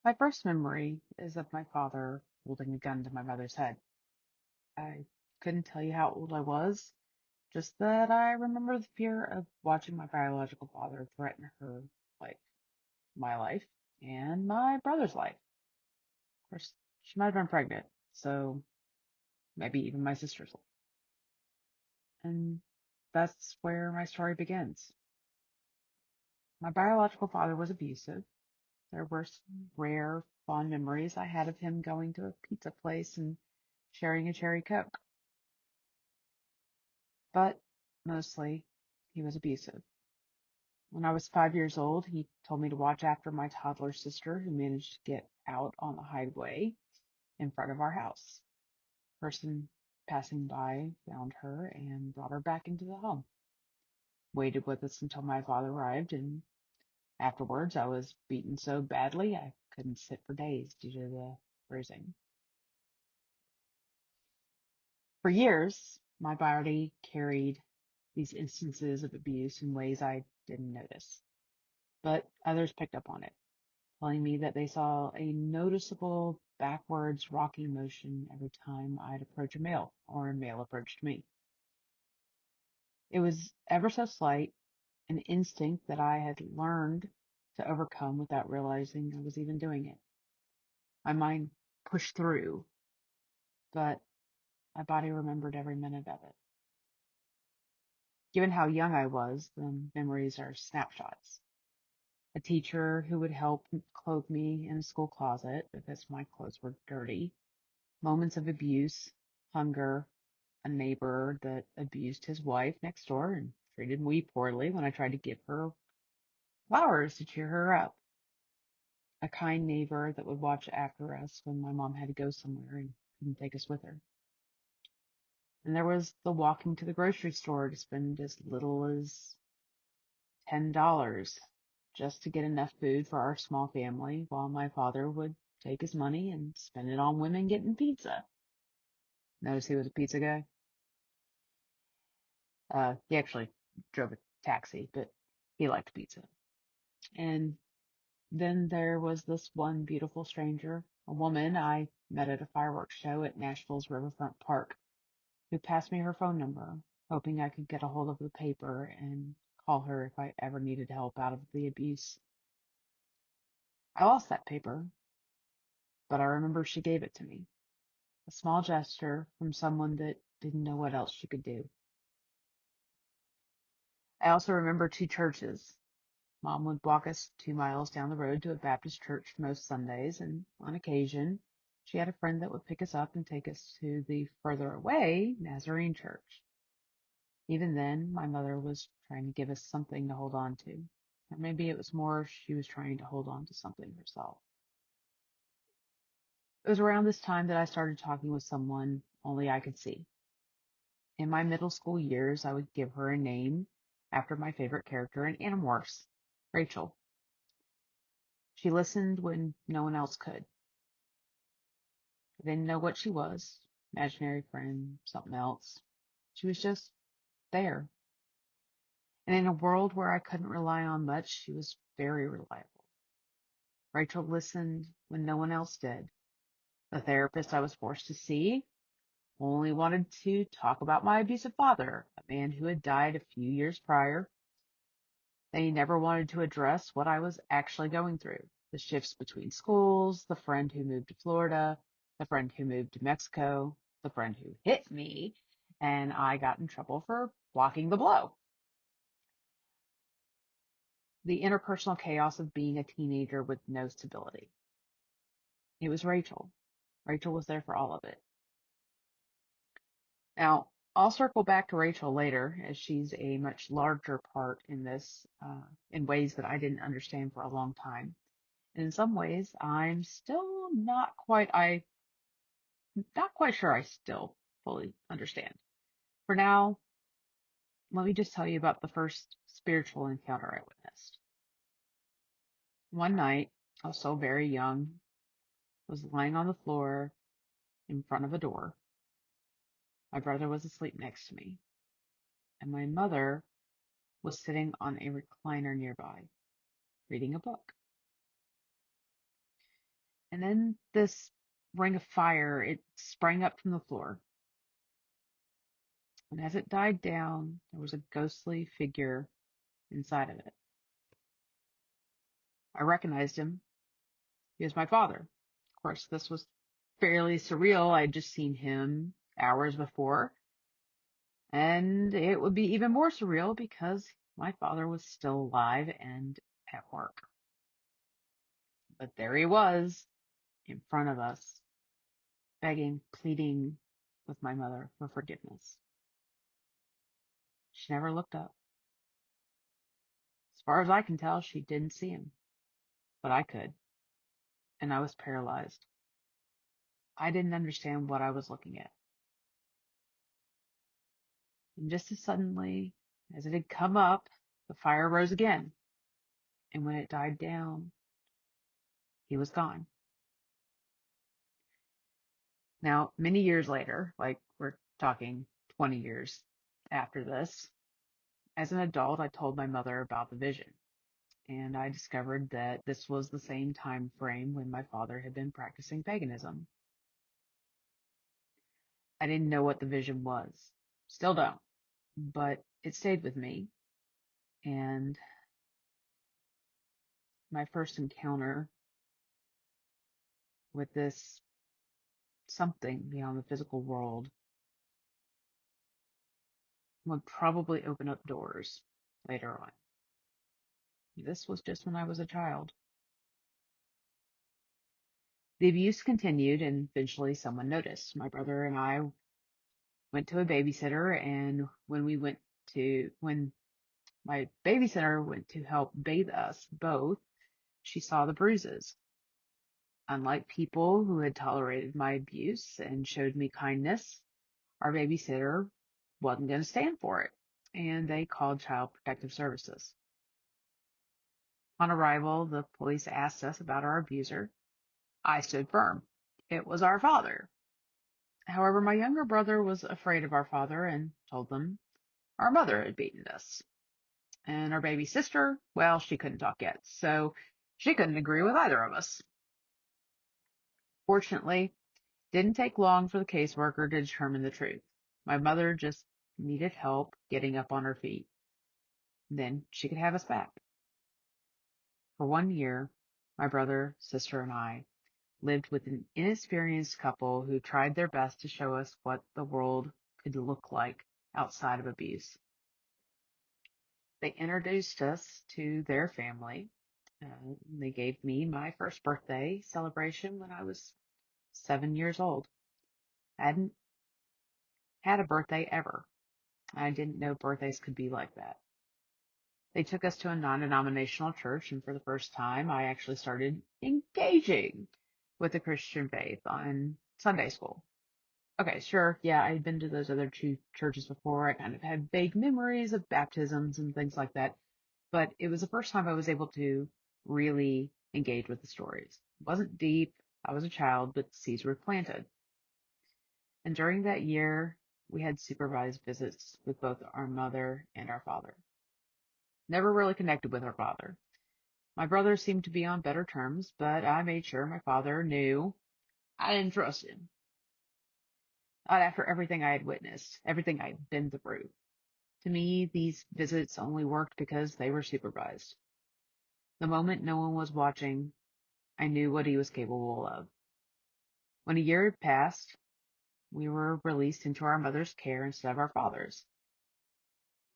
My first memory is of my father holding a gun to my mother's head. I couldn't tell you how old I was, just that I remember the fear of watching my biological father threaten her life, my life, and my brother's life. Of course, she might have been pregnant, so maybe even my sister's life. And that's where my story begins. My biological father was abusive. There were some rare, fond memories I had of him going to a pizza place and sharing a cherry Coke. But mostly he was abusive. When I was 5 years old, he told me to watch after my toddler sister who managed to get out on the highway in front of our house. A person passing by found her and brought her back into the home. Waited with us until my father arrived, and afterwards I was beaten so badly I couldn't sit for days due to the bruising. For years, my body carried these instances of abuse in ways I didn't notice, but others picked up on it, telling me that they saw a noticeable backwards rocking motion every time I'd approach a male or a male approached me. It was ever so slight, an instinct that I had learned to overcome without realizing I was even doing it. My mind pushed through, but my body remembered every minute of it. Given how young I was, the memories are snapshots. A teacher who would help clothe me in a school closet because my clothes were dirty, moments of abuse, hunger, a neighbor that abused his wife next door and treated me poorly when I tried to give her flowers to cheer her up, a kind neighbor that would watch after us when my mom had to go somewhere and couldn't take us with her. And there was the walking to the grocery store to spend as little as $10 just to get enough food for our small family while my father would take his money and spend it on women getting pizza. Notice he was a pizza guy. He actually drove a taxi, but he liked pizza. And then there was this one beautiful stranger, a woman I met at a fireworks show at Nashville's Riverfront Park, who passed me her phone number, hoping I could get a hold of the paper and call her if I ever needed help out of the abuse. I lost that paper, but I remember she gave it to me. A small gesture from someone that didn't know what else she could do. I also remember two churches. Mom would walk us 2 miles down the road to a Baptist church most Sundays, and on occasion, she had a friend that would pick us up and take us to the further away Nazarene church. Even then, my mother was trying to give us something to hold on to. Or maybe it was more she was trying to hold on to something herself. It was around this time that I started talking with someone only I could see. In my middle school years, I would give her a name after my favorite character in Animorphs, Rachel. She listened when no one else could. I didn't know what she was, imaginary friend, something else. She was just there. And in a world where I couldn't rely on much, she was very reliable. Rachel listened when no one else did. The therapist I was forced to see only wanted to talk about my abusive father, a man who had died a few years prior. They never wanted to address what I was actually going through. The shifts between schools, the friend who moved to Florida, the friend who moved to Mexico, the friend who hit me, and I got in trouble for blocking the blow. The interpersonal chaos of being a teenager with no stability. It was Rachel. Rachel was there for all of it. Now, I'll circle back to Rachel later as she's a much larger part in this, in ways that I didn't understand for a long time. And in some ways, I'm still not quite sure I still fully understand. For now, let me just tell you about the first spiritual encounter I witnessed. One night, I was so very young, was lying on the floor in front of a door. My brother was asleep next to me, and my mother was sitting on a recliner nearby, reading a book. And then this ring of fire, it sprang up from the floor. And as it died down, there was a ghostly figure inside of it. I recognized him. He was my father. Of course, this was fairly surreal. I'd just seen him hours before. And it would be even more surreal because my father was still alive and at work. But there he was in front of us, begging, pleading with my mother for forgiveness. She never looked up. As far as I can tell, she didn't see him, but I could, and I was paralyzed. I didn't understand what I was looking at. And just as suddenly as it had come up, the fire rose again. And when it died down, he was gone. Now, many years later, like we're talking 20 years after this, as an adult, I told my mother about the vision. And I discovered that this was the same time frame when my father had been practicing paganism. I didn't know what the vision was. Still don't. But it stayed with me. And my first encounter with this something beyond the physical world would probably open up doors later on. This was just when I was a child. The abuse continued, and eventually someone noticed. My brother and I went to a babysitter, and when my babysitter went to help bathe us both, she saw the bruises. Unlike people who had tolerated my abuse and showed me kindness, our babysitter wasn't going to stand for it, and they called Child Protective Services. On arrival, the police asked us about our abuser. I stood firm. It was our father. However, my younger brother was afraid of our father and told them our mother had beaten us. And our baby sister, well, she couldn't talk yet, so she couldn't agree with either of us. Fortunately, it didn't take long for the caseworker to determine the truth. My mother just needed help getting up on her feet. Then she could have us back. For 1 year, my brother, sister, and I lived with an inexperienced couple who tried their best to show us what the world could look like outside of abuse. They introduced us to their family. They gave me my first birthday celebration when I was 7 years old. I hadn't had a birthday ever. I didn't know birthdays could be like that. They took us to a non-denominational church, and for the first time, I actually started engaging with the Christian faith on Sunday school. Okay, sure, yeah, I'd been to those other two churches before. I kind of had vague memories of baptisms and things like that, but it was the first time I was able to really engage with the stories. It wasn't deep. I was a child, but seeds were planted. And during that year, we had supervised visits with both our mother and our father. Never really connected with our father. My brother seemed to be on better terms, but I made sure my father knew I didn't trust him. Not after everything I had witnessed, everything I had been through. To me, these visits only worked because they were supervised. The moment no one was watching, I knew what he was capable of. When a year had passed, we were released into our mother's care instead of our father's.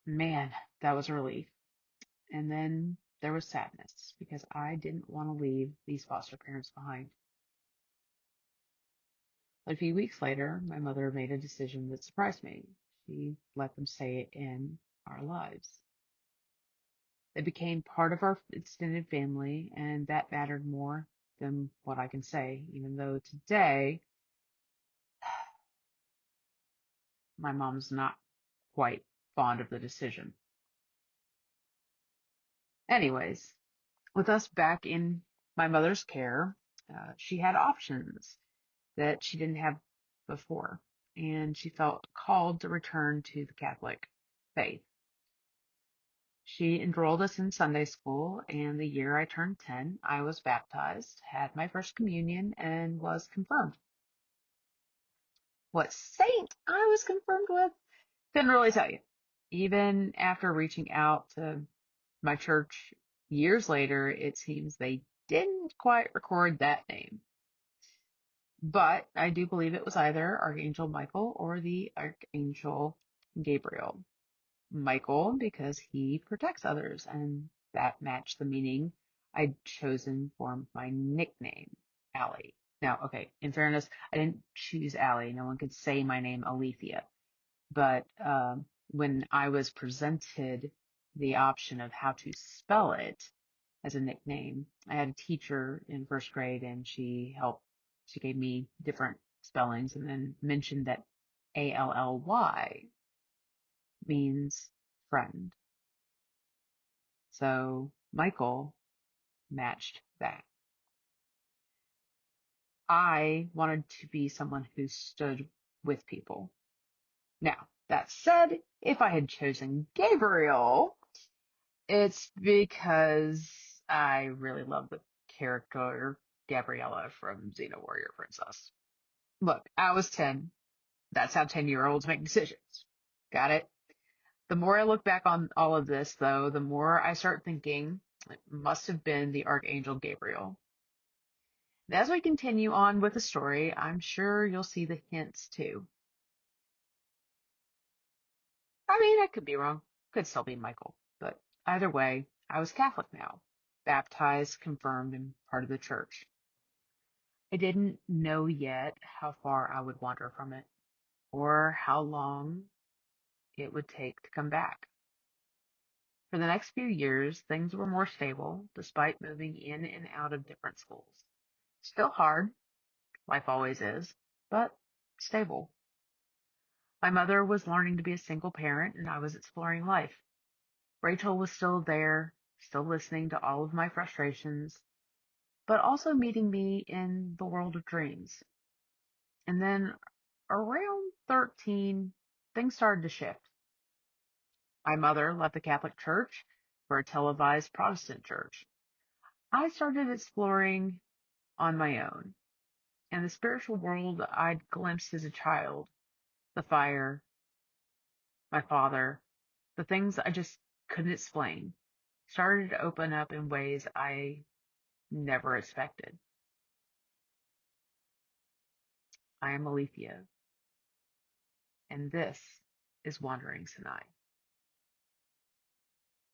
Man, that was a relief. And then there was sadness because I didn't want to leave these foster parents behind. But a few weeks later, my mother made a decision that surprised me. She let them stay in our lives. They became part of our extended family, and that mattered more than what I can say, even though today my mom's not quite fond of the decision. Anyways, with us back in my mother's care, she had options that she didn't have before, and she felt called to return to the Catholic faith. She enrolled us in Sunday school, and the year I turned 10, I was baptized, had my first communion, and was confirmed. What saint I was confirmed with? Couldn't really tell you. Even after reaching out to my church years later, it seems they didn't quite record that name. But I do believe it was either Archangel Michael or the Archangel Gabriel. Michael, because he protects others, and that matched the meaning I'd chosen for my nickname, Allie. Now, okay, in fairness, I didn't choose Allie. No one could say my name, Alethea. But when I was presented the option of how to spell it as a nickname, I had a teacher in first grade, and she gave me different spellings and then mentioned thatAlly means friend. So Michael matched that. I wanted to be someone who stood with people. Now, that said, if I had chosen Gabriel, it's because I really love the character Gabriella from Xena Warrior Princess. Look, I was 10. That's how 10-year-olds make decisions. Got it? The more I look back on all of this, though, the more I start thinking it must have been the Archangel Gabriel. And as we continue on with the story, I'm sure you'll see the hints too. I mean, I could be wrong. Could still be Michael. But either way, I was Catholic now, baptized, confirmed, and part of the church. I didn't know yet how far I would wander from it, or how long it would take to come back. For the next few years, things were more stable, despite moving in and out of different schools. Still hard, life always is, but stable. My mother was learning to be a single parent, and I was exploring life. Rachel was still there, still listening to all of my frustrations, but also meeting me in the world of dreams. And then around 13, things started to shift. My mother left the Catholic Church for a televised Protestant church. I started exploring on my own, and the spiritual world I'd glimpsed as a child, the fire, my father, the things I just couldn't explain, started to open up in ways I never expected. I am Alethea, and this is Wandering Sinai.